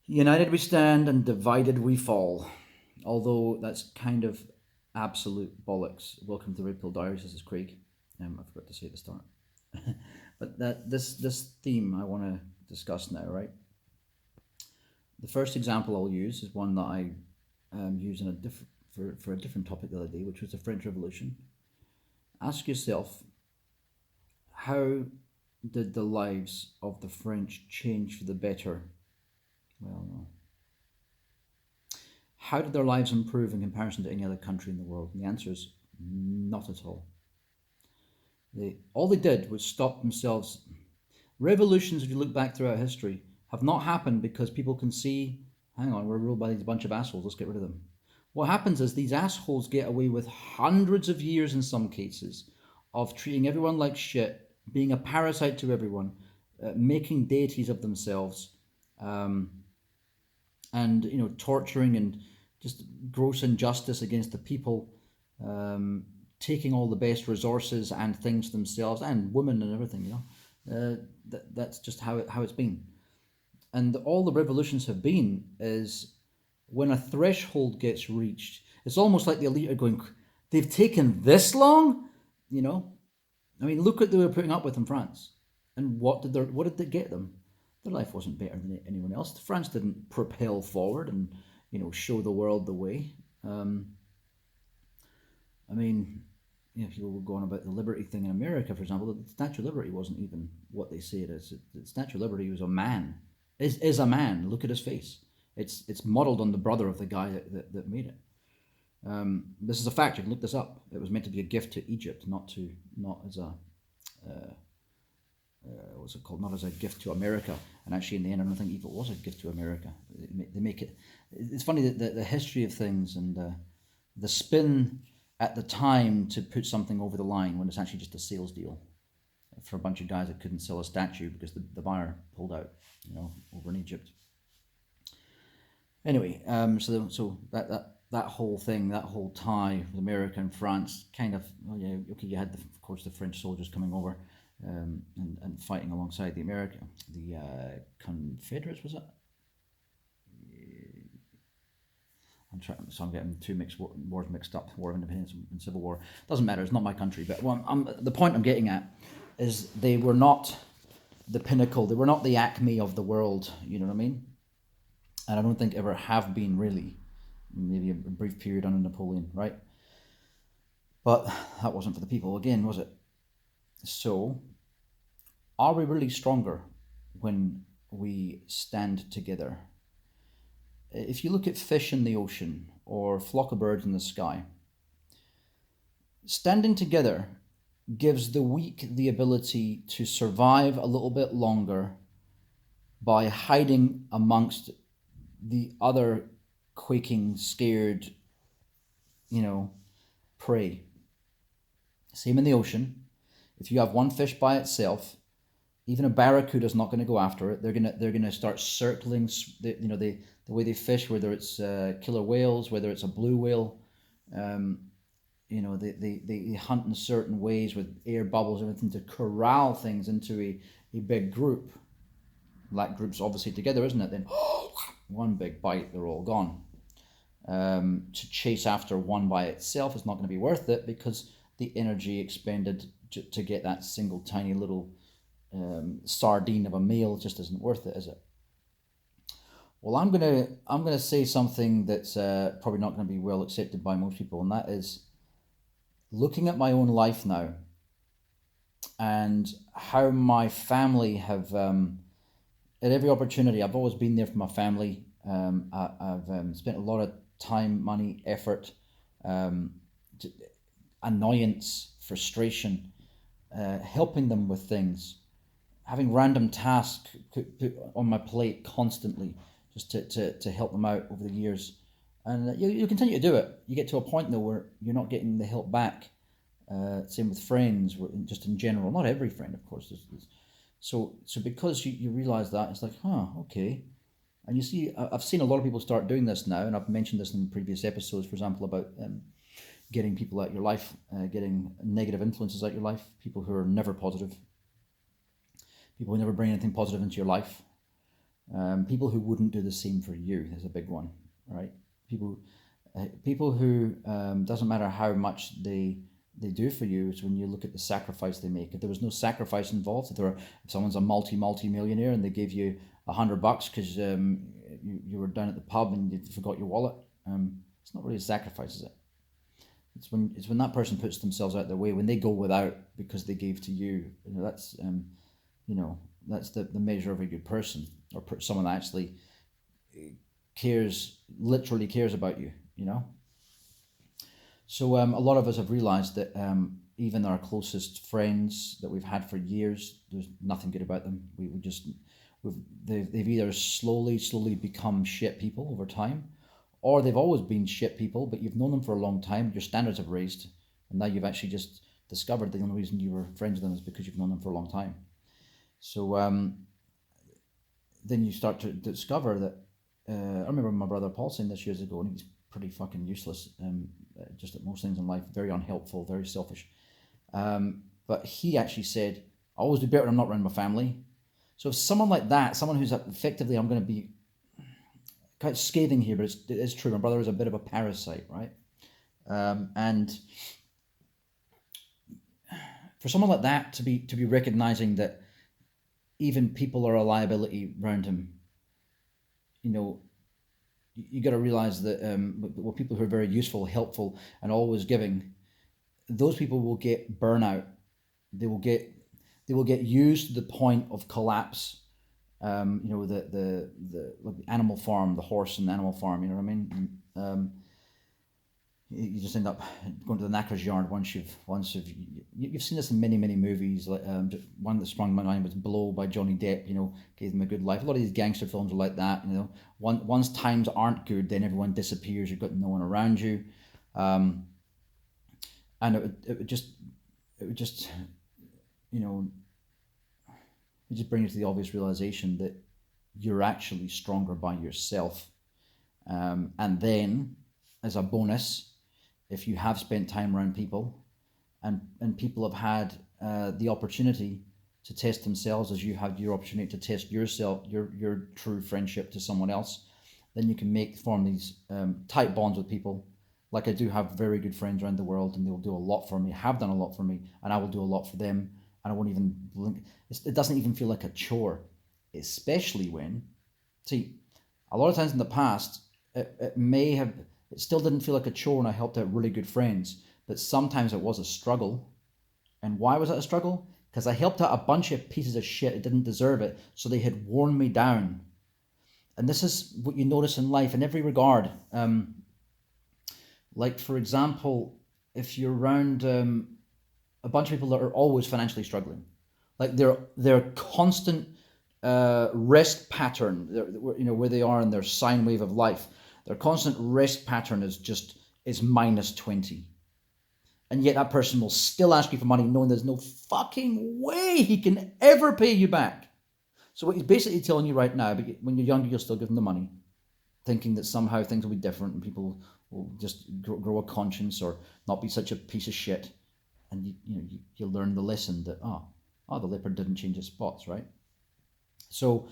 United we stand and divided we fall. Although that's kind of absolute bollocks. Welcome to Red Pill Diaries. This is Craig. I forgot to say at the start. But this theme I want to discuss now, right? The first example I'll use is one that I used in a for a different topic the other day, which was the French Revolution. Ask yourself, how did the lives of the French change for the better? Well, no. How did their lives improve in comparison to any other country in the world? And the answer is not at all. All they did was stop themselves. Revolutions, if you look back throughout history, have not happened because people can see, hang on, we're ruled by these bunch of assholes, let's get rid of them. What happens is these assholes get away with hundreds of years in some cases of treating everyone like shit, being a parasite to everyone, making deities of themselves, and torturing and just gross injustice against the people, taking all the best resources and things themselves, and women and everything. That's just how it's been. And all the revolutions have been is when a threshold gets reached, it's almost like the elite are going, they've taken this long, I mean, look what they were putting up with in France, and what did they get them? Their life wasn't better than anyone else. France didn't propel forward and show the world the way. I mean, people were going about the liberty thing in America, for example. The Statue of Liberty wasn't even what they say it is. The Statue of Liberty was a man. Is a man. Look at his face. It's modelled on the brother of the guy that made it. This is a fact. You can look this up. It was meant to be a gift to Egypt, not as a what's it called? Not as a gift to America. And actually, in the end, I don't think even it was a gift to America. They make it. It's funny that the history of things and the spin at the time to put something over the line when it's actually just a sales deal for a bunch of guys that couldn't sell a statue because the buyer pulled out, over in Egypt. Anyway, so that whole thing, that whole tie with America and France, kind of, you had of course the French soldiers coming over and fighting alongside the Confederates, was it? I'm getting two wars mixed up: War of Independence and Civil War. Doesn't matter. It's not my country. But the point I'm getting at is they were not the pinnacle. They were not the acme of the world. You know what I mean? And I don't think ever have been really. Maybe a brief period under Napoleon, right? But that wasn't for the people again, was it? So, are we really stronger when we stand together? If you look at fish in the ocean or a flock of birds in the sky, standing together gives the weak the ability to survive a little bit longer by hiding amongst the other quaking, scared, prey. Same in the ocean. If you have one fish by itself, even a barracuda is not going to go after it. They're gonna start circling. The way they fish, whether it's killer whales, whether it's a blue whale, they hunt in certain ways with air bubbles and everything to corral things into a big group. That group's obviously together, isn't it? Then one big bite, they're all gone. To chase after one by itself is not going to be worth it because the energy expended to get that single tiny little sardine of a meal just isn't worth it, is it? Well, I'm gonna say something that's probably not going to be well accepted by most people, and that is looking at my own life now and how my family have at every opportunity. I've always been there for my family. I've spent a lot of time, money, effort, annoyance, frustration, helping them with things, having random tasks put on my plate constantly just to help them out over the years. And you continue to do it. You get to a point though where you're not getting the help back. Same with friends, just in general. Not every friend, of course. So because you realize that, it's like, okay. And you see, I've seen a lot of people start doing this now, and I've mentioned this in previous episodes, for example, about getting people out of your life, getting negative influences out of your life, people who are never positive, people who never bring anything positive into your life. People who wouldn't do the same for you is a big one, right? People who doesn't matter how much they do for you. It's when you look at the sacrifice they make. If there was no sacrifice involved, if someone's a multi millionaire and they gave you $100 because you were down at the pub and you forgot your wallet, it's not really a sacrifice, is it? It's when that person puts themselves out their way, when they go without because they gave to you. That's that's the measure of a good person, or someone that actually literally cares about you. So a lot of us have realized that even our closest friends that we've had for years, there's nothing good about them. They've either slowly become shit people over time, or they've always been shit people, but you've known them for a long time, your standards have raised, and now you've actually just discovered the only reason you were friends with them is because you've known them for a long time. So then you start to discover that, I remember my brother Paul saying this years ago, and he's pretty fucking useless, just at most things in life, very unhelpful, very selfish. But he actually said, I always do better when I'm not around my family. So if someone like that, someone who's effectively, I'm going to be quite scathing here, but it is true. My brother is a bit of a parasite, right? And for someone like that to be recognizing that even people are a liability around him, you got to realize that people who are very useful, helpful, and always giving, those people will get burnout. They will get used to the point of collapse. The Animal Farm, the horse in Animal Farm. You know what I mean? You just end up going to the knacker's yard once you've seen this in many movies. Like one that sprung to my mind was Blow by Johnny Depp. Gave them a good life. A lot of these gangster films are like that. Once times aren't good, then everyone disappears. You've got no one around you, and it would just it just brings you to the obvious realization that you're actually stronger by yourself. And then, as a bonus, if you have spent time around people and people have had the opportunity to test themselves as you had your opportunity to test yourself, your true friendship to someone else, then you can form these tight bonds with people. Like I do have very good friends around the world, and they will do a lot for me, have done a lot for me, and I will do a lot for them. And I won't even blink. It doesn't even feel like a chore, especially when, see, a lot of times in the past, it still didn't feel like a chore when I helped out really good friends, but sometimes it was a struggle. And why was it a struggle? Because I helped out a bunch of pieces of shit that didn't deserve it, so they had worn me down. And this is what you notice in life in every regard. Like, for example, if you're around a bunch of people that are always financially struggling, like their constant rest pattern, where they are in their sine wave of life, their constant rest pattern is minus 20. And yet that person will still ask you for money knowing there's no fucking way he can ever pay you back. So what he's basically telling you right now, but when you're younger, you'll still give them the money, thinking that somehow things will be different and people will just grow a conscience or not be such a piece of shit. And you learn the lesson that the leopard didn't change its spots, right? So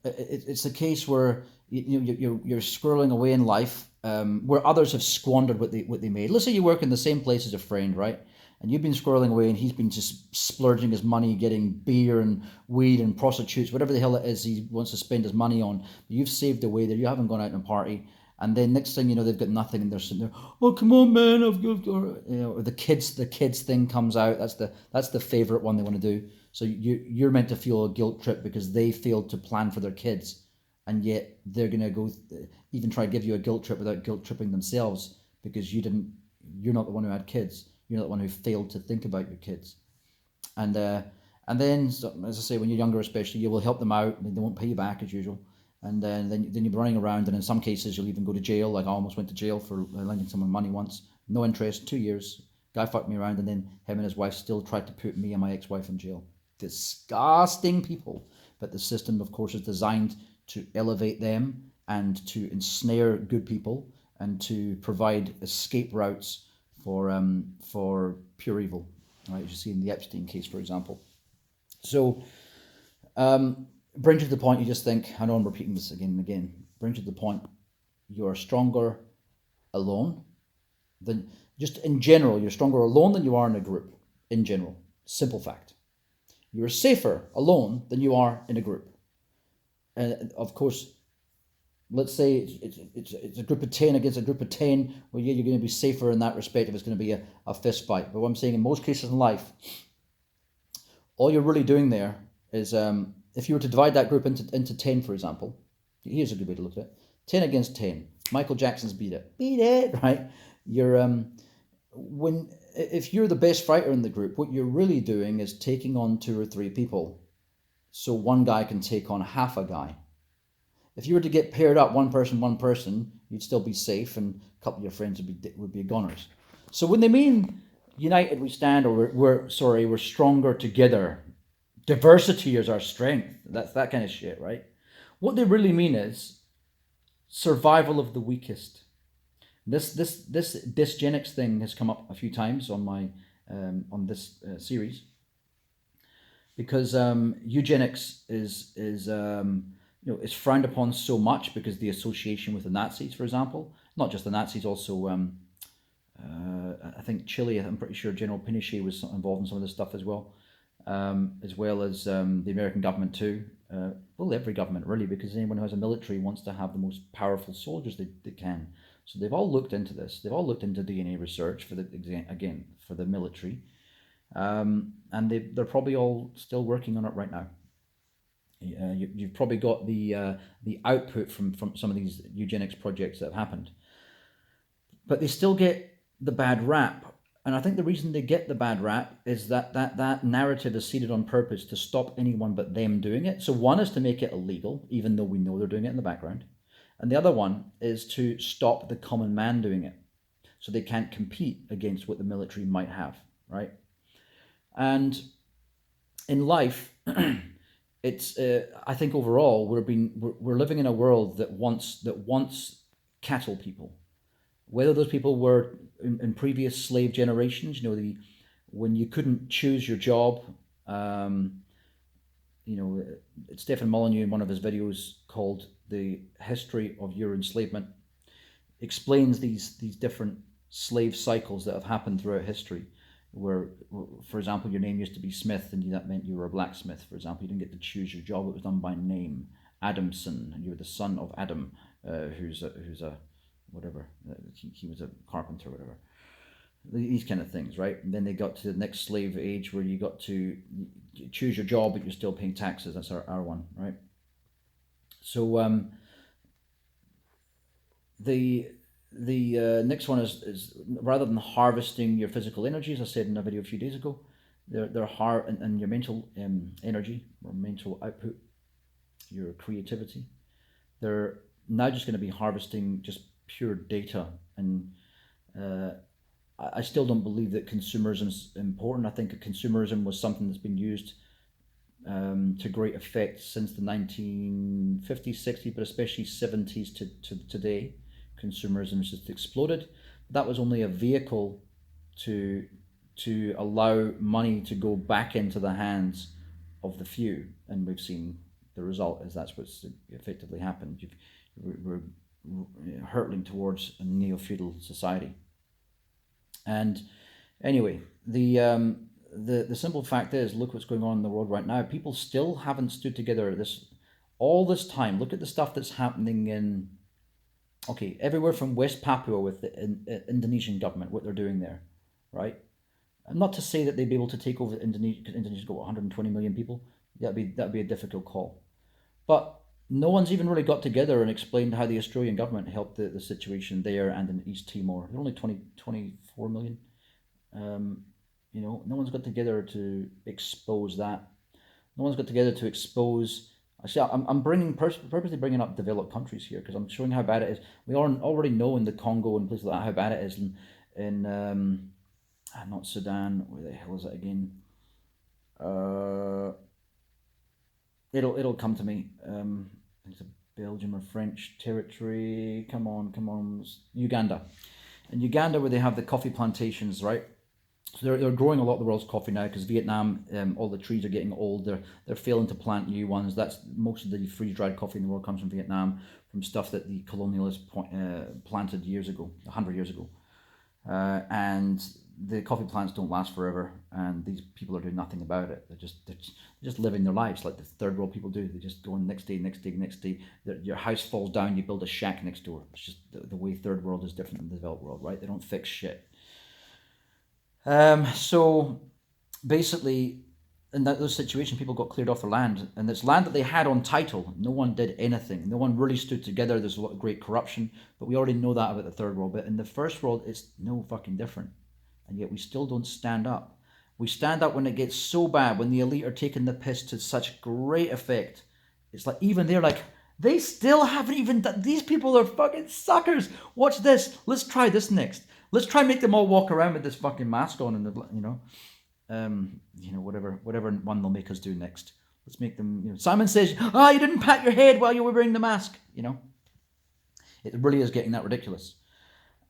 it's a case where you're squirreling away in life, where others have squandered what they made. Let's say you work in the same place as a friend, right? And you've been squirreling away, and he's been just splurging his money, getting beer and weed and prostitutes, whatever the hell it is he wants to spend his money on. You've saved away there. You haven't gone out and party. And then next thing you know, they've got nothing, and they're sitting there. Oh, come on, man! Or the kids thing comes out. That's the favorite one they want to do. So you're meant to feel a guilt trip because they failed to plan for their kids, and yet they're gonna go even try to give you a guilt trip without guilt tripping themselves because you're not the one who had kids. You're not the one who failed to think about your kids. And then, so, as I say, when you're younger, especially, you will help them out, and they won't pay you back as usual. And then you'll be running around, and in some cases you'll even go to jail. Like I almost went to jail for lending someone money once. No interest, 2 years. Guy fucked me around, and then him and his wife still tried to put me and my ex-wife in jail. Disgusting people. But the system, of course, is designed to elevate them and to ensnare good people and to provide escape routes for pure evil. Right, as you see in the Epstein case, for example. So bring you to the point you just think, I know I'm repeating this again and again, bring you to the point you're stronger alone than, just in general, you're stronger alone than you are in a group, in general. Simple fact. You're safer alone than you are in a group. And of course, let's say it's a group of 10 against a group of 10, well, yeah, you're going to be safer in that respect if it's going to be a fist fight. But what I'm saying, in most cases in life, all you're really doing there is, if you were to divide that group into 10, for example, here's a good way to look at it. 10 against 10. Michael Jackson's Beat It. Beat It, right? If you're the best fighter in the group, what you're really doing is taking on 2 or 3 people. So one guy can take on half a guy. If you were to get paired up, one person, you'd still be safe, and a couple of your friends would be goners. So when they mean united we stand, or we're stronger together, diversity is our strength, that's that kind of shit, right? What they really mean is survival of the weakest. This dysgenics thing has come up a few times on my on this series, because eugenics is frowned upon so much because the association with the Nazis, for example. Not just the Nazis, also I think Chile. I'm pretty sure General Pinochet was involved in some of this stuff as well as the American government too. Well, every government really, because anyone who has a military wants to have the most powerful soldiers they can. So they've all looked into this. They've all looked into DNA research for the military, and they're probably all still working on it right now. You've probably got the output from some of these eugenics projects that have happened, but they still get the bad rap. And I think the reason they get the bad rap is that narrative is seeded on purpose to stop anyone but them doing it. So one is to make it illegal, even though we know they're doing it in the background. And the other one is to stop the common man doing it, so they can't compete against what the military might have, right? And in life, it's I think overall we're living in a world that wants cattle people, whether those people were in previous slave generations. When you couldn't choose your job. Stephen Molyneux, in one of his videos called "The History of Your Enslavement," explains these different slave cycles that have happened throughout history, where, for example, your name used to be Smith, and that meant you were a blacksmith, for example. You didn't get to choose your job, it was done by name. Adamson, and you were the son of Adam, who's a whatever, he was a carpenter or whatever. These kind of things, right? And then they got to the next slave age where you got to choose your job, but you're still paying taxes. That's our one, right? So the next one is rather than harvesting your physical energy, as I said in a video a few days ago, they're and your mental energy or mental output, your creativity. They're now just going to be harvesting just pure data. And I still don't believe that consumerism is important. I think that consumerism was something that's been used to great effect since the 1950s, 60s, but especially 70s to today. Consumerism has just exploded. That was only a vehicle to allow money to go back into the hands of the few, and we've seen the result is that's what's effectively happened. We're hurtling towards a neo-feudal society. And anyway, the simple fact is, look what's going on in the world right now. People still haven't stood together all this time. Look at the stuff that's happening in, everywhere from West Papua with the Indonesian government, what they're doing there, right? Not to say that they'd be able to take over Indonesia, because Indonesia's got 120 million people. That'd be a difficult call. But no one's even really got together and explained how the Australian government helped the situation there and in East Timor. They're only 24 million. No one's got together to expose that. No one's got together to expose. Actually, I'm purposely bringing up developed countries here because I'm showing how bad it is. We already know in the Congo and places like that how bad it is in not Sudan. Where the hell is it again? It'll come to me. It's a Belgium or French territory. Come on, Uganda. In Uganda, where they have the coffee plantations, right? So they're growing a lot of the world's coffee now because Vietnam, all the trees are getting old. They're failing to plant new ones. That's most of the freeze dried coffee in the world comes from Vietnam, from stuff that the colonialists planted years ago, 100 years ago. And the coffee plants don't last forever, and these people are doing nothing about it. They're just living their lives like the third world people do. They just go on next day, next day, next day. Your house falls down, you build a shack next door. It's just the way third world is different than the developed world, right? They don't fix shit. So basically, in those situations, people got cleared off their land, and it's land that they had on title. No one did anything. No one really stood together. There's a lot of great corruption, but we already know that about the third world. But in the first world, it's no fucking different, and yet we still don't stand up. We stand up when it gets so bad, when the elite are taking the piss to such great effect. It's like even they're like, they still haven't even done. These people are fucking suckers. Watch this. Let's try this next. Let's try and make them all walk around with this fucking mask on and whatever one they'll make us do next. Let's make them. Simon says, you didn't pat your head while you were wearing the mask. It really is getting that ridiculous.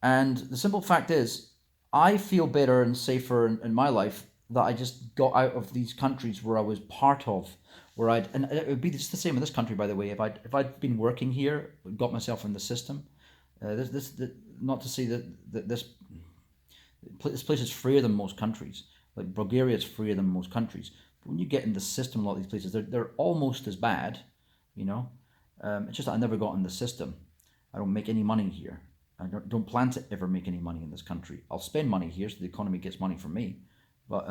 And the simple fact is, I feel better and safer in my life that I just got out of these countries where I was part of, and it would be just the same in this country, by the way. If I'd been working here, got myself in the system, not to say that this place is freer than most countries. Like Bulgaria is freer than most countries. But when you get in the system, a lot of these places, they're almost as bad. It's just that I never got in the system. I don't make any money here. I don't plan to ever make any money in this country. I'll spend money here so the economy gets money from me. But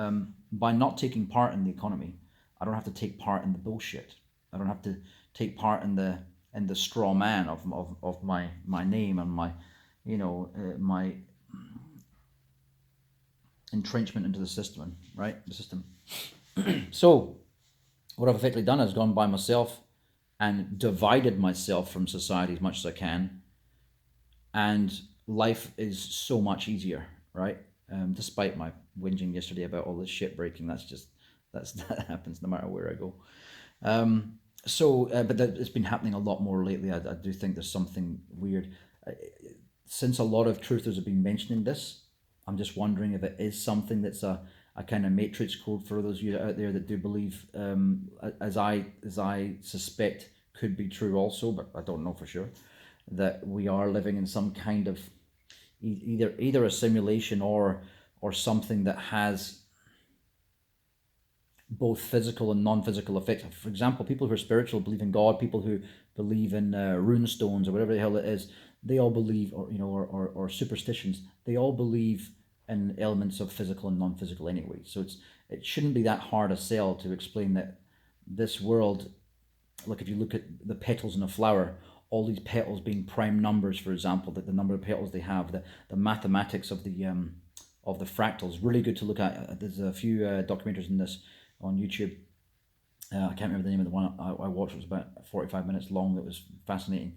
by not taking part in the economy, I don't have to take part in the bullshit. I don't have to take part in the straw man of my name and my my entrenchment into the system, right? The system. So what I've effectively done is gone by myself and divided myself from society as much as I can, and life is so much easier, right? Despite my whinging yesterday about all this shit breaking, that happens no matter where I go. But it's been happening a lot more lately. I do think there's something weird. Since a lot of truthers have been mentioning this, I'm just wondering if it is something that's a kind of matrix code for those of you out there that do believe, as I suspect could be true also, but I don't know for sure, that we are living in some kind of either a simulation or something that has both physical and non-physical effects. For example, people who are spiritual believe in God. People who believe in rune stones or whatever the hell it is, they all believe, or superstitions. They all believe in elements of physical and non-physical anyway. So it shouldn't be that hard a sell to explain that this world, like if you look at the petals in a flower, all these petals being prime numbers, for example, that the number of petals they have, the mathematics of the fractals, really good to look at. There's a few documentaries in this on YouTube. I can't remember the name of the one I watched. It was about 45 minutes long. That was fascinating.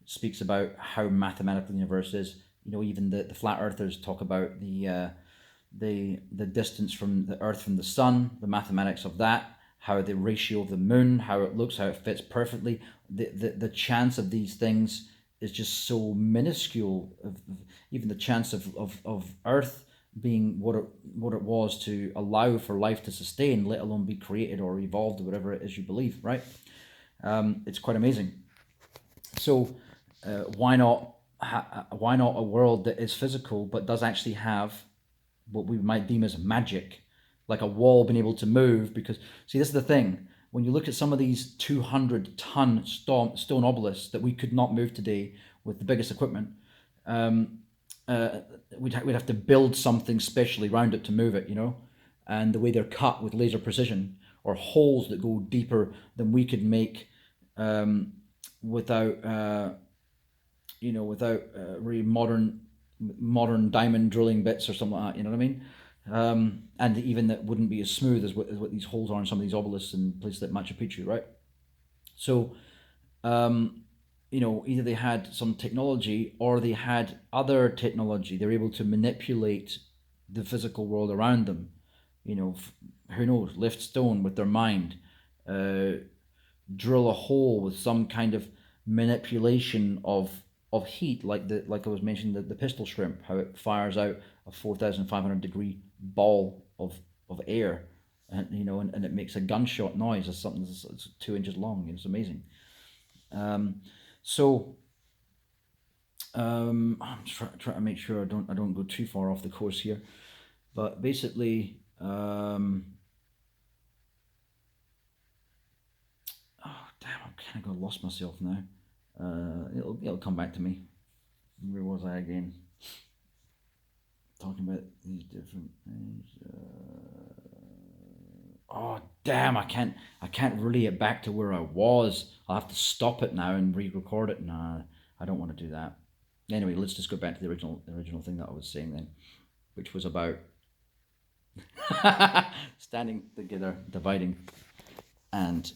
It speaks about how mathematical the universe is. Even the flat earthers talk about the distance from the Earth from the sun, the mathematics of that, how the ratio of the moon, how it looks, how it fits perfectly. The chance of these things is just so minuscule. Even the chance of Earth being what it was to allow for life to sustain, let alone be created or evolved or whatever it is you believe, right? It's quite amazing. So why not a world that is physical but does actually have what we might deem as magic, like a wall being able to move? Because see, this is the thing. When you look at some of these 200-ton stone obelisks that we could not move today with the biggest equipment, we'd have to build something specially around it to move it, and the way they're cut with laser precision, or holes that go deeper than we could make without really modern diamond drilling bits or something like that, you know what I mean? And even that wouldn't be as smooth as what these holes are in some of these obelisks in places like Machu Picchu, right? So either they had some technology or they had other technology. They're able to manipulate the physical world around them. Who knows? Lift stone with their mind, drill a hole with some kind of manipulation of heat, like I was mentioning the pistol shrimp, how it fires out a 4,500 degree ball of air, and and it makes a gunshot noise as something that's 2 inches long. It's amazing. So I'm trying to make sure I don't go too far off the course here, but basically, oh damn, I'm kind of lost myself now. It'll come back to me. Where was I again? Talking about these different things. Oh damn! I can't relay it back to where I was. I'll have to stop it now and re-record it. Nah, I don't want to do that. Anyway, let's just go back to the original thing that I was saying then, which was about standing together, dividing, and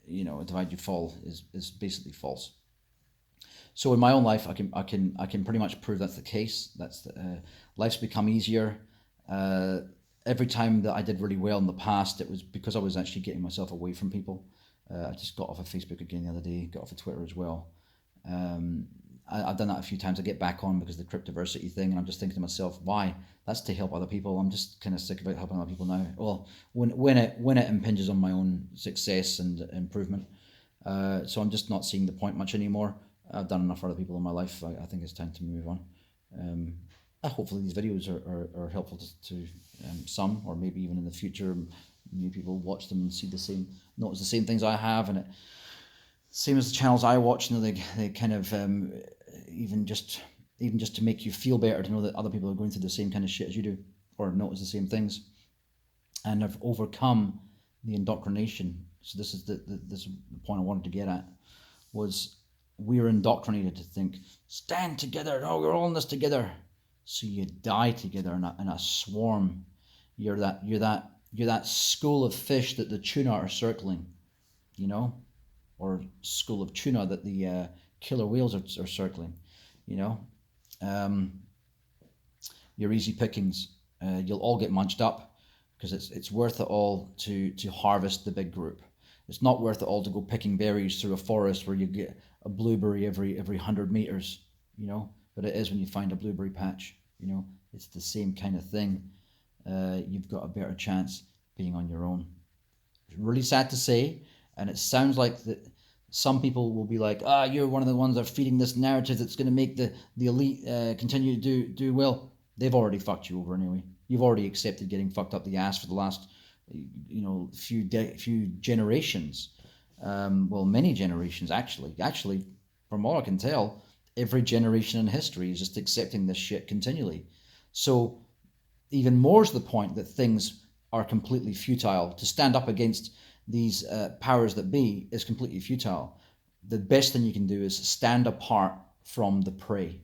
divide you fall is basically false. So in my own life, I can pretty much prove that's the case. Life's become easier. Every time that I did really well in the past, it was because I was actually getting myself away from people. I just got off of Facebook again the other day, got off of Twitter as well. I've done that a few times. I get back on because of the cryptodiversity thing, and I'm just thinking to myself, why? That's to help other people. I'm just kind of sick about helping other people now. Well, when it impinges on my own success and improvement, so I'm just not seeing the point much anymore. I've done enough for other people in my life. I think it's time to move on. Hopefully these videos are helpful to some, or maybe even in the future, maybe people watch them and see notice the same things I have, and same as the channels I watch. They kind of even just to make you feel better, to know that other people are going through the same kind of shit as you do, or notice the same things, and have overcome the indoctrination. So this is the point I wanted to get at, was we're indoctrinated to think, stand together, no, we're all in this together. So you die together in a swarm. You're that school of fish that the tuna are circling, or school of tuna that the killer whales are circling, You're easy pickings. You'll all get munched up, because it's worth it all to harvest the big group. It's not worth it all to go picking berries through a forest where you get a blueberry every 100 meters, But it is when you find a blueberry patch, It's the same kind of thing. You've got a better chance being on your own. It's really sad to say, and it sounds like that some people will be like, you're one of the ones that are feeding this narrative that's going to make the elite continue to do well. They've already fucked you over anyway. You've already accepted getting fucked up the ass for the last few generations. Many generations actually. Actually, from all I can tell, every generation in history is just accepting this shit continually. So even more to the point that things are completely futile. To stand up against these powers that be is completely futile. The best thing you can do is stand apart from the prey.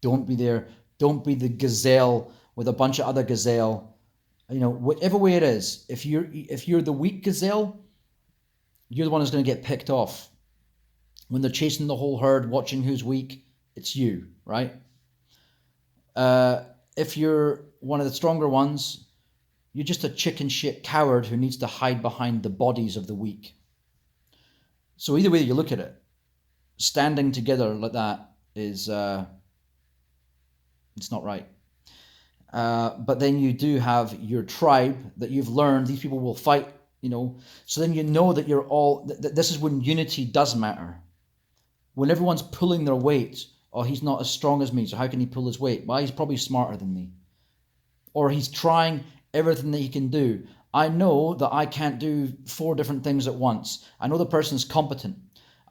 Don't be there. Don't be the gazelle with a bunch of other gazelle. Whatever way it is, if you're the weak gazelle, you're the one who's going to get picked off. When they're chasing the whole herd, watching who's weak, it's you, right? If you're one of the stronger ones, you're just a chicken shit coward who needs to hide behind the bodies of the weak. So either way you look at it, standing together like that is it's not right. But then you do have your tribe that you've learned, these people will fight, so then that you're all, this is when unity does matter. When everyone's pulling their weight, he's not as strong as me, so how can he pull his weight? Well, he's probably smarter than me. Or he's trying everything that he can do. I know that I can't do 4 different things at once. I know the person's competent.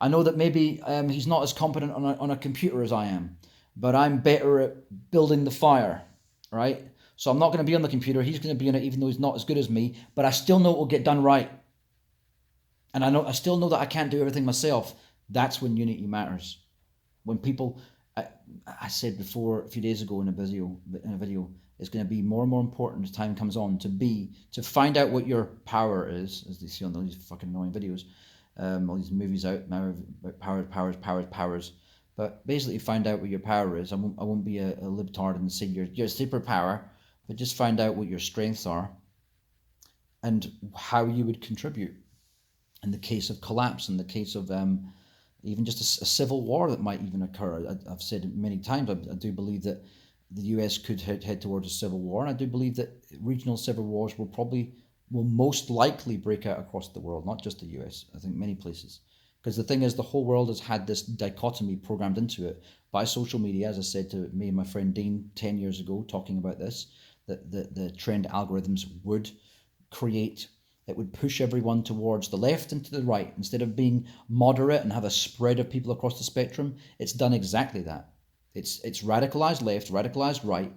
I know that maybe he's not as competent on a computer as I am, but I'm better at building the fire, right? So I'm not going to be on the computer. He's going to be on it, even though he's not as good as me, but I still know it will get done right. And I still know that I can't do everything myself. That's when unity matters. When people, I said before a few days ago in a video, it's going to be more and more important as time comes on to find out what your power is, as they see on all these fucking annoying videos, all these movies out now about powers. But basically find out what your power is. I won't be a libtard and say you're a superpower, but just find out what your strengths are and how you would contribute in the case of collapse, in the case of even just a civil war that might even occur. I've said it many times, I do believe that the US could head towards a civil war, and I do believe that regional civil wars will most likely break out across the world, not just the US. I think many places, because the thing is, the whole world has had this dichotomy programmed into it by social media. As I said to me and my friend Dean 10 years ago, talking about this, that the trend algorithms would create. It would push everyone towards the left and to the right. Instead of being moderate and have a spread of people across the spectrum, it's done exactly that. It's radicalized left, radicalized right.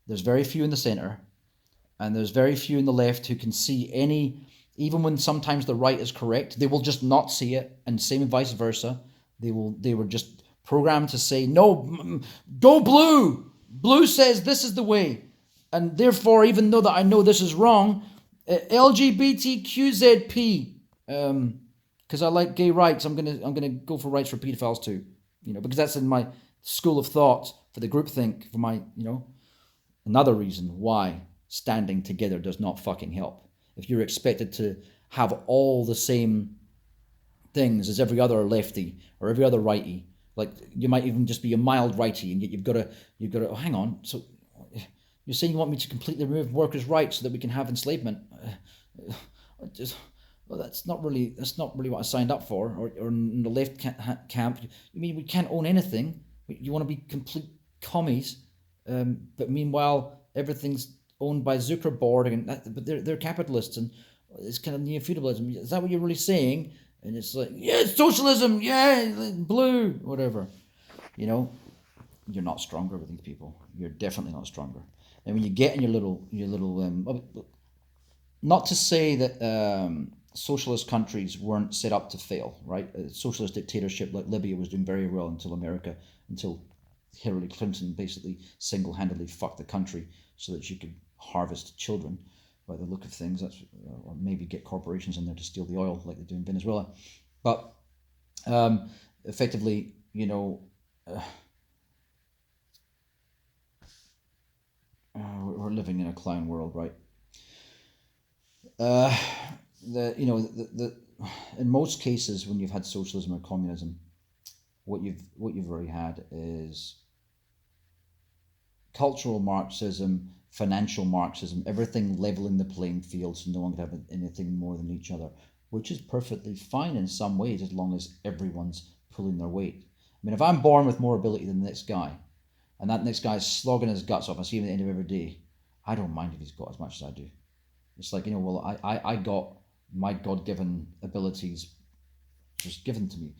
There's very few in the center, and there's very few in the left who can see any, even when sometimes the right is correct, they will just not see it, and same vice versa. They were just programmed to say, no, go blue. Blue says this is the way. And therefore, even though that I know this is wrong, LGBTQZP, because I like gay rights, I'm gonna go for rights for pedophiles too, because that's in my school of thought for the groupthink, for my, another reason why standing together does not fucking help. If you're expected to have all the same things as every other lefty or every other righty, like you might even just be a mild righty, and yet you've got to. Oh, hang on, so you're saying you want me to completely remove workers' rights so that we can have enslavement? That's not really what I signed up for. Or in the left camp, you mean we can't own anything? You want to be complete commies, but meanwhile everything's owned by Zuckerberg, but they're capitalists, and it's kind of neo-feudalism. Is that what you're really saying? And it's like, yeah, it's socialism, yeah, blue, whatever. You're not stronger with these people. You're definitely not stronger. And when you get in your little, not to say that socialist countries weren't set up to fail, right? A socialist dictatorship like Libya was doing very well until Hillary Clinton basically single-handedly fucked the country so that she could harvest children. By the look of things, or maybe get corporations in there to steal the oil like they do in Venezuela. But effectively, we're living in a clown world, right? In most cases, when you've had socialism or communism, what you've already had is cultural Marxism, financial Marxism, everything leveling the playing field so no one could have anything more than each other, which is perfectly fine in some ways as long as everyone's pulling their weight. I mean, if I'm born with more ability than the next guy, and that next guy's slogging his guts off, I see him at the end of every day, I don't mind if he's got as much as I do. It's like, I got my God-given abilities just given to me.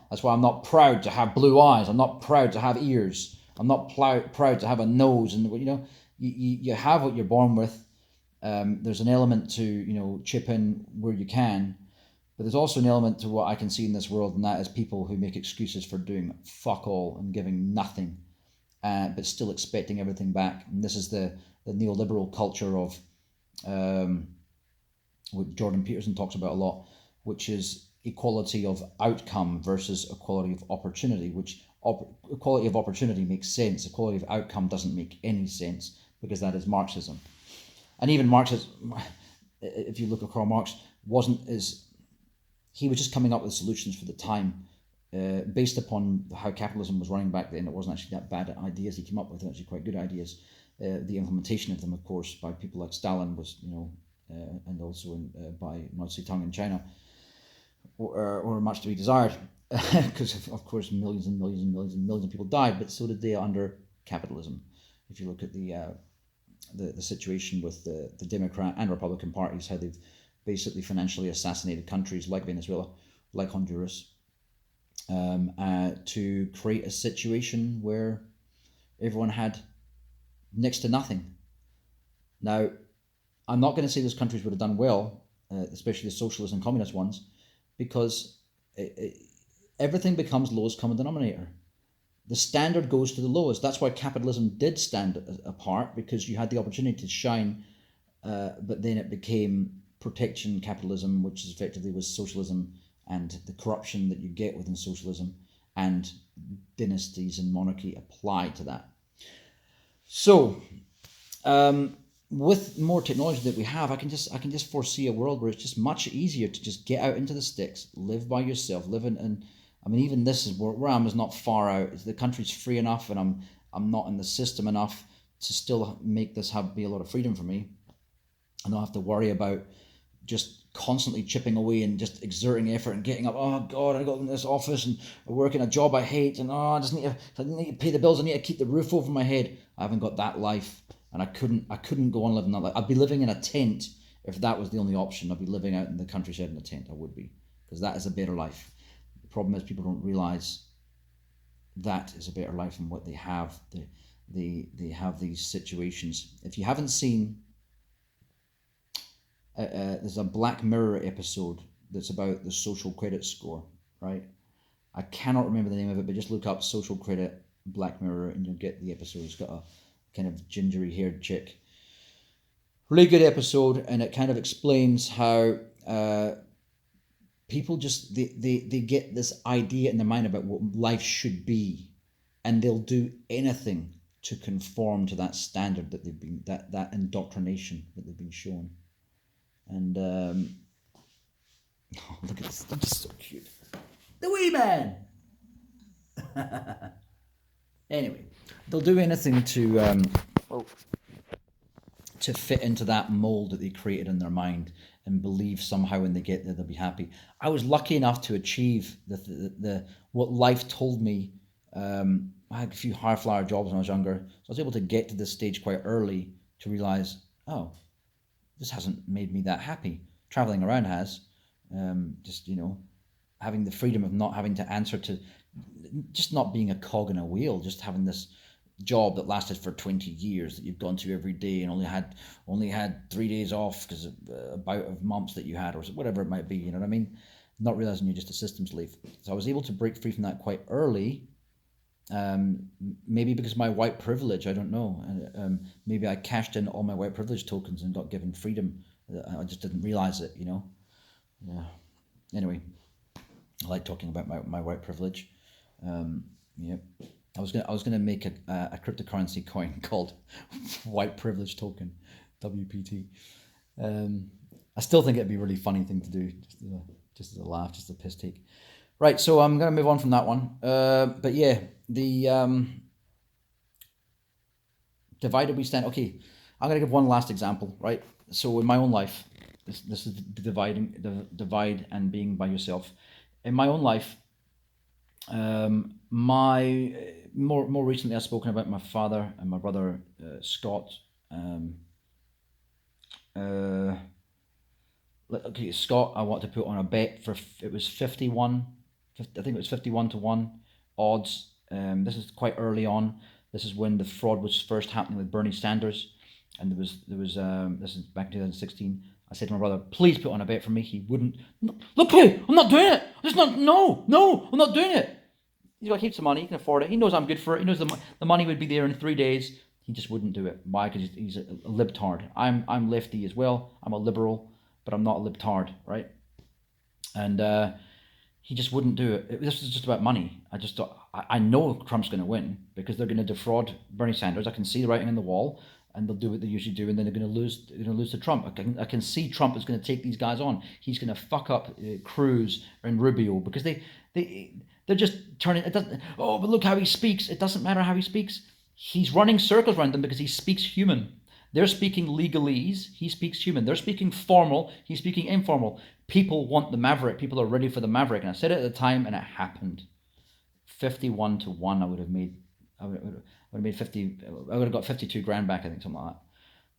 That's why I'm not proud to have blue eyes. I'm not proud to have ears. I'm not proud to have a nose. And, you have what you're born with. There's an element to, chip in where you can. But there's also an element to what I can see in this world, and that is people who make excuses for doing fuck all and giving nothing, but still expecting everything back. And this is the neoliberal culture of what Jordan Peterson talks about a lot, which is equality of outcome versus equality of opportunity, which equality of opportunity makes sense. Equality of outcome doesn't make any sense, because that is Marxism. And even Marxism, if you look at Karl Marx, he was just coming up with solutions for the time, based upon how capitalism was running back then. It wasn't actually that bad ideas he came up with, actually quite good ideas. The implementation of them, of course, by people like Stalin was, and also by Mao Zedong in China, or much to be desired, because of course millions and millions and millions and millions of people died, but so did they under capitalism. If you look at the situation with the Democrat and Republican parties, how they've basically financially assassinated countries like Venezuela, like Honduras, to create a situation where everyone had next to nothing. Now, I'm not going to say those countries would have done well, especially the socialist and communist ones, because everything becomes lowest common denominator. The standard goes to the lowest. That's why capitalism did stand apart, because you had the opportunity to shine, but then it became protection capitalism, which effectively was socialism, and the corruption that you get within socialism, and dynasties and monarchy applied to that. So, with more technology that we have, I can just foresee a world where it's just much easier to just get out into the sticks, live by yourself, live in. I mean, even this is where I am is not far out. The country's free enough, and I'm not in the system enough to still make this be a lot of freedom for me. I don't have to worry about just constantly chipping away and just exerting effort and getting up. Oh God, I got in this office and I work in a job I hate, and I need to pay the bills. I need to keep the roof over my head. I haven't got that life, and I couldn't go on living that life. I'd be living in a tent if that was the only option. I'd be living out in the countryside in a tent. I would be, because that is a better life. The problem is people don't realize that is a better life than what they have. They have these situations. If you haven't seen, there's a Black Mirror episode that's about the social credit score, right? I cannot remember the name of it, but just look up social credit Black Mirror and you'll get the episode. It's got a kind of gingery haired chick. Really good episode, and it kind of explains how people just they get this idea in their mind about what life should be, and they'll do anything to conform to that standard that they've been, that indoctrination that they've been shown. And oh, look at this, they're just so cute. The wee man. Anyway, they'll do anything to fit into that mold that they created in their mind and believe somehow when they get there they'll be happy. I was lucky enough to achieve the what life told me. I had a few high flyer jobs when I was younger, so I was able to get to this stage quite early to realize, oh, this hasn't made me that happy. Traveling around has. Just, having the freedom of not having to answer to, just not being a cog in a wheel, just having this job that lasted for 20 years that you've gone to every day and only had 3 days off because of a bout of mumps that you had or whatever it might be, you know what I mean? Not realizing you're just a system slave. So I was able to break free from that quite early. Maybe because of my white privilege, I don't know. Maybe I cashed in all my white privilege tokens and got given freedom. I just didn't realize it, Yeah. Anyway, I like talking about my white privilege. Yeah. I was gonna make a cryptocurrency coin called white privilege token, WPT. I still think it'd be a really funny thing to do, just as a laugh, just a piss take. Right, so I'm going to move on from that one. But yeah, the divided we stand. Okay, I'm going to give one last example, right? So in my own life, this is the divide and being by yourself. In my own life, more recently I've spoken about my father and my brother Scott. Okay, Scott, I want to put on a bet for it was 51. I think it was 51 to 1 odds. This is quite early on. This is when the fraud was first happening with Bernie Sanders, and there was this is back in 2016. I said to my brother, please put on a bet for me. He wouldn't. Look, I'm not doing it. No, I'm not doing it. He's got heaps of money. He can afford it. He knows I'm good for it. He knows the money would be there in 3 days. He just wouldn't do it. Why? Because he's a libtard. I'm lefty as well. I'm a liberal, but I'm not a libtard, right? And he just wouldn't do it. This is just about money. I just thought, I know Trump's going to win because they're going to defraud Bernie Sanders. I can see the writing on the wall, and they'll do what they usually do, and then they're going to lose. They're going to lose to Trump. I can see Trump is going to take these guys on. He's going to fuck up Cruz and Rubio because they're just turning. It doesn't. Oh, but look how he speaks. It doesn't matter how he speaks. He's running circles around them because he speaks human. They're speaking legalese. He speaks human. They're speaking formal. He's speaking informal. People want the maverick. People are ready for the maverick. And I said it at the time, and it happened. 51 to 1. I would have made. I would have made 50. I would have got 52 grand back. I think something like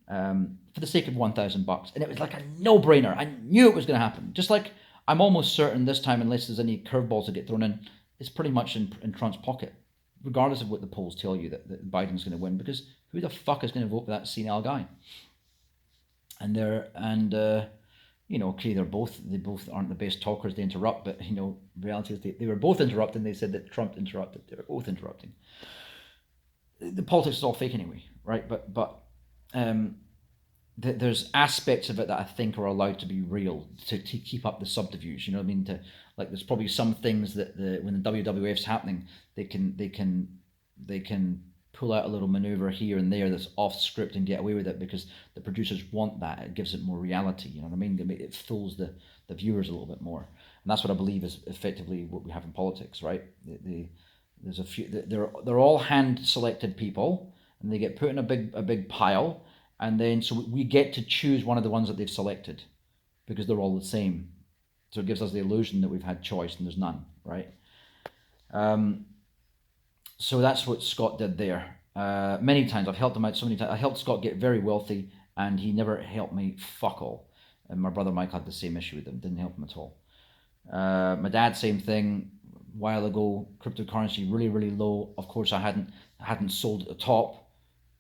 that. For the sake of $1,000, and it was like a no-brainer. I knew it was going to happen. Just like I'm almost certain this time, unless there's any curveballs that get thrown in, it's pretty much in Trump's pocket, regardless of what the polls tell you that Biden's going to win. Because who the fuck is going to vote for that senile guy? Okay, they both aren't the best talkers. They interrupt, but reality is they were both interrupting. They said that Trump interrupted. They were both interrupting. The politics is all fake anyway, right? But there's aspects of it that I think are allowed to be real to keep up the subterfuge. You know what I mean? There's probably some things that when the WWF's happening, they can pull out a little maneuver here and there that's off script and get away with it because the producers want that. It gives it more reality. You know what I mean? It fools the viewers a little bit more, and that's what I believe is effectively what we have in politics, right? There's a few. They're all hand selected people, and they get put in a big pile, and then so we get to choose one of the ones that they've selected, because they're all the same. So it gives us the illusion that we've had choice, and there's none, right? So that's what Scott did there. Many times I've helped him out so many times. I helped Scott get very wealthy, and he never helped me fuck all. And my brother Mike had the same issue with him, didn't help him at all. My dad, same thing. A while ago, cryptocurrency really low. Of course, I hadn't sold at the top,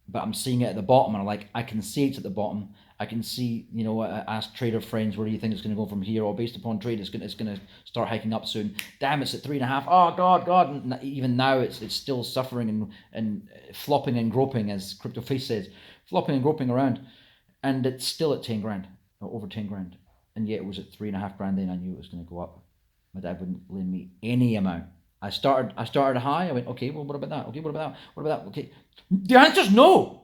but I'm seeing it at the bottom, and I'm like, I can see it's at the bottom. I can see, I ask trader friends, where do you think it's going to go from here? Or based upon trade, it's going to start hiking up soon. Damn, it's at 3.5. Oh God! And even now, it's still suffering and flopping and groping, as Crypto Face says, flopping and groping around, and it's still at 10 grand or over 10 grand, and yet it was at 3.5 grand. Then I knew it was going to go up. My dad wouldn't lend me any amount. I started high. I went, okay, well, what about that? Okay, what about that? What about that? Okay, the answer's no.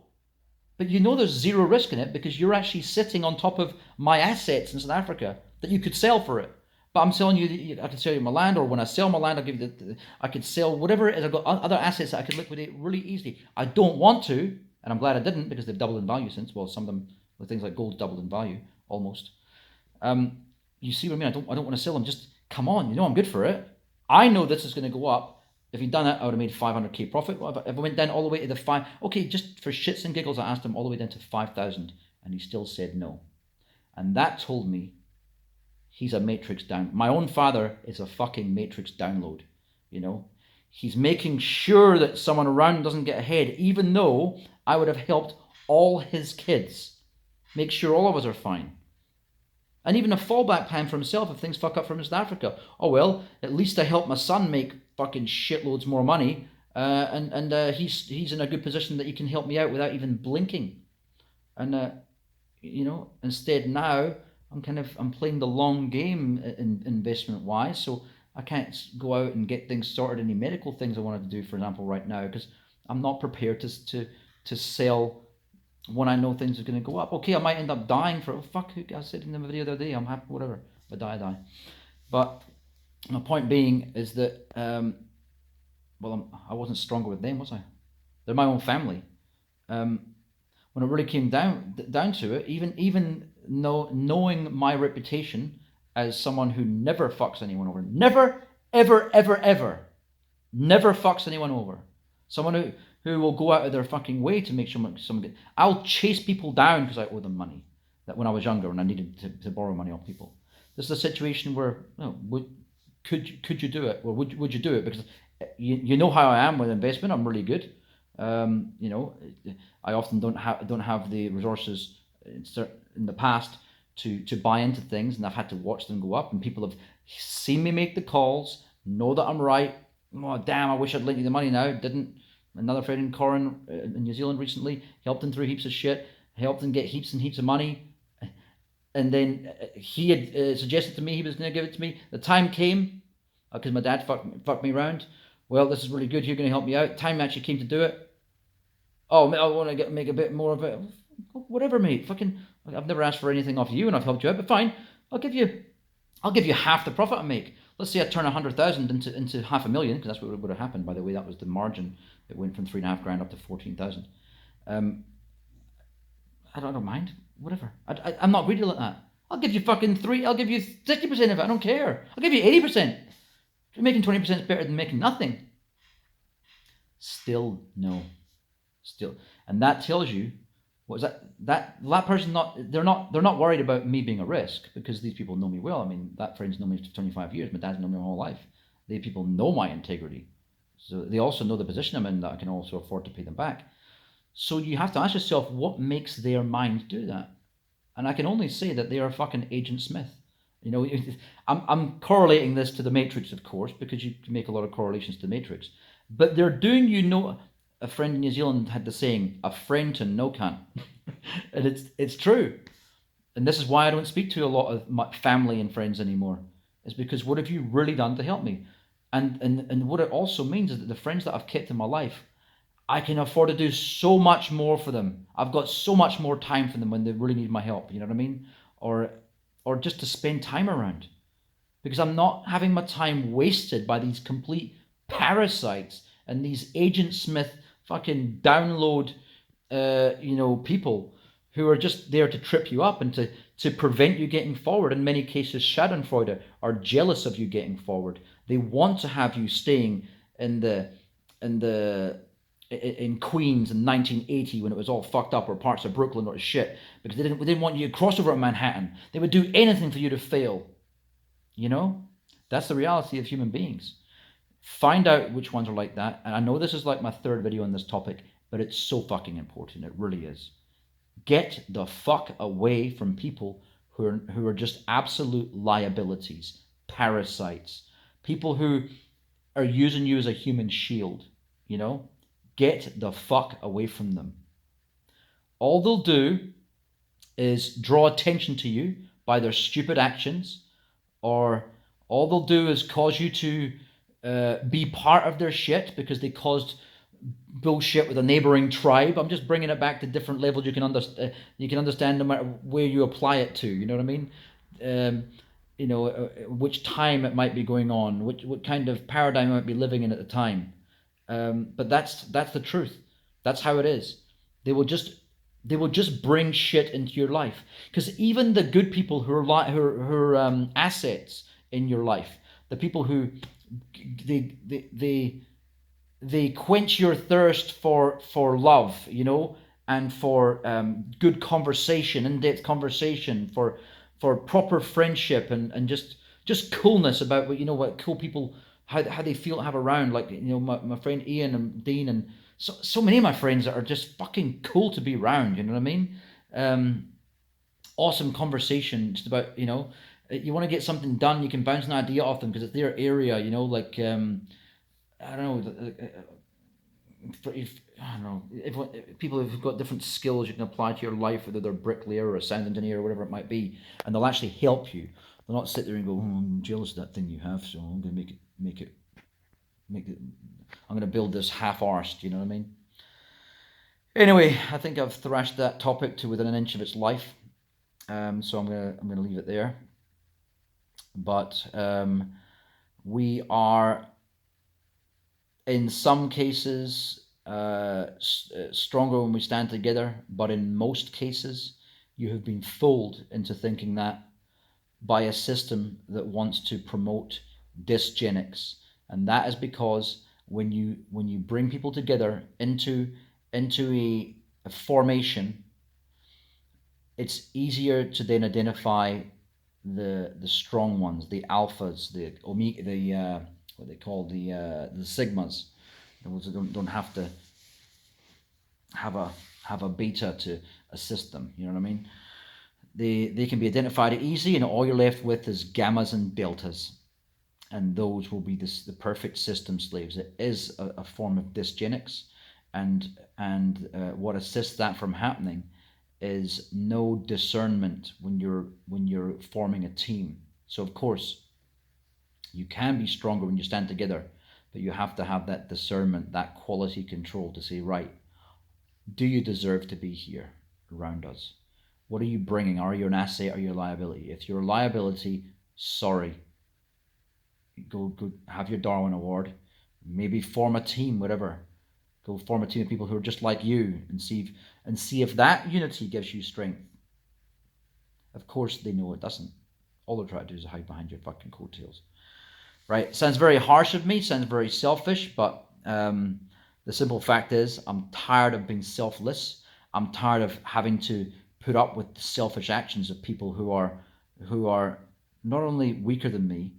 But there's zero risk in it, because you're actually sitting on top of my assets in South Africa that you could sell for it. But I'm selling you, I could sell you my land, or when I sell my land, I'll give you I could sell whatever it is. I've got other assets that I could liquidate really easily. I don't want to, and I'm glad I didn't, because they've doubled in value since. Well, some of them, with things like gold, doubled in value almost. You see what I mean? I don't want to sell them. Just come on, I'm good for it. I know this is going to go up. If he'd done it, I would have made 500k profit. If I went down all the way to the 5, okay, just for shits and giggles, I asked him all the way down to 5,000, and he still said no. And that told me he's a matrix down. My own father is a fucking matrix download. He's making sure that someone around doesn't get ahead, even though I would have helped all his kids make sure all of us are fine. And even a fallback plan for himself if things fuck up from South Africa. Oh well, at least I helped my son make fucking shitloads more money, and he's in a good position that he can help me out without even blinking. And instead now I'm playing the long game investment wise, so I can't go out and get things sorted. Any medical things I wanted to do, for example, right now, because I'm not prepared to sell when I know things are going to go up. Okay, I might end up dying for I said in the video the other day, I'm happy, whatever, if I die. But my point being is that I wasn't stronger with them, was I? They're my own family. When it really came down to it, even knowing my reputation as someone who never fucks anyone over, never ever never fucks anyone over, someone who will go out of their fucking way to make sure someone gets. I'll chase people down because I owe them money. That when I was younger and I needed to borrow money off people. This is a situation where could you do it? Or would you do it? Because you know how I am with investment. I'm really good. I often don't have the resources in the past to buy into things, and I've had to watch them go up. And people have seen me make the calls, know that I'm right. Oh damn! I wish I'd lent you the money now. Didn't. Another friend in Corin in New Zealand recently helped him through heaps of shit. Helped him get heaps and heaps of money. And then he had suggested to me he was going to give it to me. The time came, because my dad fucked me around. Well, this is really good. You're going to help me out. Time actually came to do it. Oh, I want to make a bit more of it. Whatever, mate. Fucking, I've never asked for anything off you, and I've helped you out. But fine, I'll give you half the profit I make. Let's say I turn 100,000 into 500,000, because that's what would have happened. By the way, that was the margin. It went from 3.5 grand up to 14,000. I don't mind. Whatever. I'm not greedy like that. I'll give you fucking 3. I'll give you 60% of it. I don't care. I'll give you 80%. Making 20% is better than making nothing. Still no. Still, and that tells you what is that person they're not worried about me being a risk, because these people know me well. I mean, that friend's known me for 25 years. My dad's known me my whole life. These people know my integrity, so they also know the position I'm in, that I can also afford to pay them back. So you have to ask yourself, what makes their mind do that? And I can only say that they are fucking Agent Smith. I'm correlating this to the Matrix, of course, because you can make a lot of correlations to the Matrix. But they're doing, a friend in New Zealand had the saying, a friend to no cunt. And it's true. And this is why I don't speak to a lot of my family and friends anymore. It's because, what have you really done to help me? And what it also means is that the friends that I've kept in my life, I can afford to do so much more for them. I've got so much more time for them when they really need my help. You know what I mean? Or just to spend time around, because I'm not having my time wasted by these complete parasites and these Agent Smith fucking download, people who are just there to trip you up and to prevent you getting forward. In many cases, Schadenfreude are jealous of you getting forward. They want to have you staying in Queens in 1980 when it was all fucked up, or parts of Brooklyn or shit, because they didn't want you to cross over to Manhattan. They would do anything for you to fail. That's the reality of human beings. Find out which ones are like that. And I know this is like my third video on this topic, but it's so fucking important. It really is. Get the fuck away from people who are just absolute liabilities, parasites, people who are using you as a human shield. Get the fuck away from them. All they'll do is draw attention to you by their stupid actions, or all they'll do is cause you to be part of their shit because they caused bullshit with a neighboring tribe. I'm just bringing it back to different levels you can understand no matter where you apply it to. You know what I mean? Which time it might be going on, what kind of paradigm I might be living in at the time. But that's the truth. That's how it is. They will just bring shit into your life, because even the good people who are assets in your life, the people who they quench your thirst for love, and for good conversation, in-depth conversation, for proper friendship, and just coolness about what cool people, how they feel to have around, like my friend Ian and Dean, and so many of my friends that are just fucking cool to be around. You know what I mean? Awesome conversation, just about you want to get something done, you can bounce an idea off them because it's their area. I don't know. If people who've got different skills you can apply to your life, whether they're a bricklayer or a sound engineer or whatever it might be, and they'll actually help you. They'll not sit there and go, I'm jealous of that thing you have, so I'm going to make it. I'm going to build this half-arsed. You know what I mean? Anyway, I think I've thrashed that topic to within an inch of its life, so I'm going to leave it there. But we are, in some cases, stronger when we stand together, but in most cases you have been fooled into thinking that by a system that wants to promote dysgenics. And that is because when you bring people together into a formation, it's easier to then identify the strong ones, the alphas, the omega, what they call the sigmas. Don't have to have a beta to assist them. You know what I mean? They can be identified easy, and all you're left with is gammas and deltas, and those will be the perfect system slaves. It is a form of dysgenics, and what assists that from happening is no discernment when you're forming a team. So of course you can be stronger when you stand together, but you have to have that discernment, that quality control to say, right, do you deserve to be here around us? What are you bringing? Are you an asset or are you a liability? If you're a liability, sorry, go have your Darwin Award, maybe form a team, whatever. Go form a team of people who are just like you, and see if that unity gives you strength. Of course they know it doesn't. All they're trying to do is hide behind your fucking coattails. Right? Sounds very harsh of me, sounds very selfish, but the simple fact is I'm tired of being selfless. I'm tired of having to put up with the selfish actions of people who are not only weaker than me,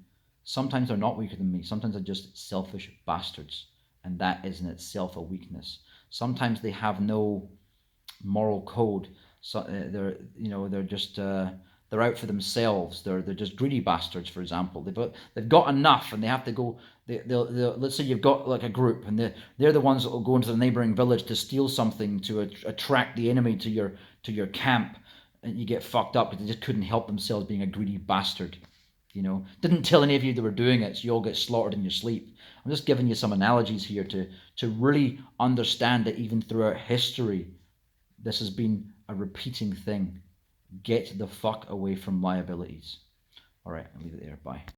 sometimes they're not weaker than me, sometimes they're just selfish bastards. And that is in itself a weakness. Sometimes they have no moral code. So they're just they're out for themselves. They're just greedy bastards. For example, they've got enough, and they have to go. They'll let's say you've got like a group, and they're the ones that will go into the neighboring village to steal something to attract the enemy to your camp, and you get fucked up because they just couldn't help themselves being a greedy bastard. Didn't tell any of you they were doing it, so you all get slaughtered in your sleep. I'm just giving you some analogies here to really understand that even throughout history, this has been a repeating thing. Get the fuck away from liabilities. All right, I'll leave it there. Bye.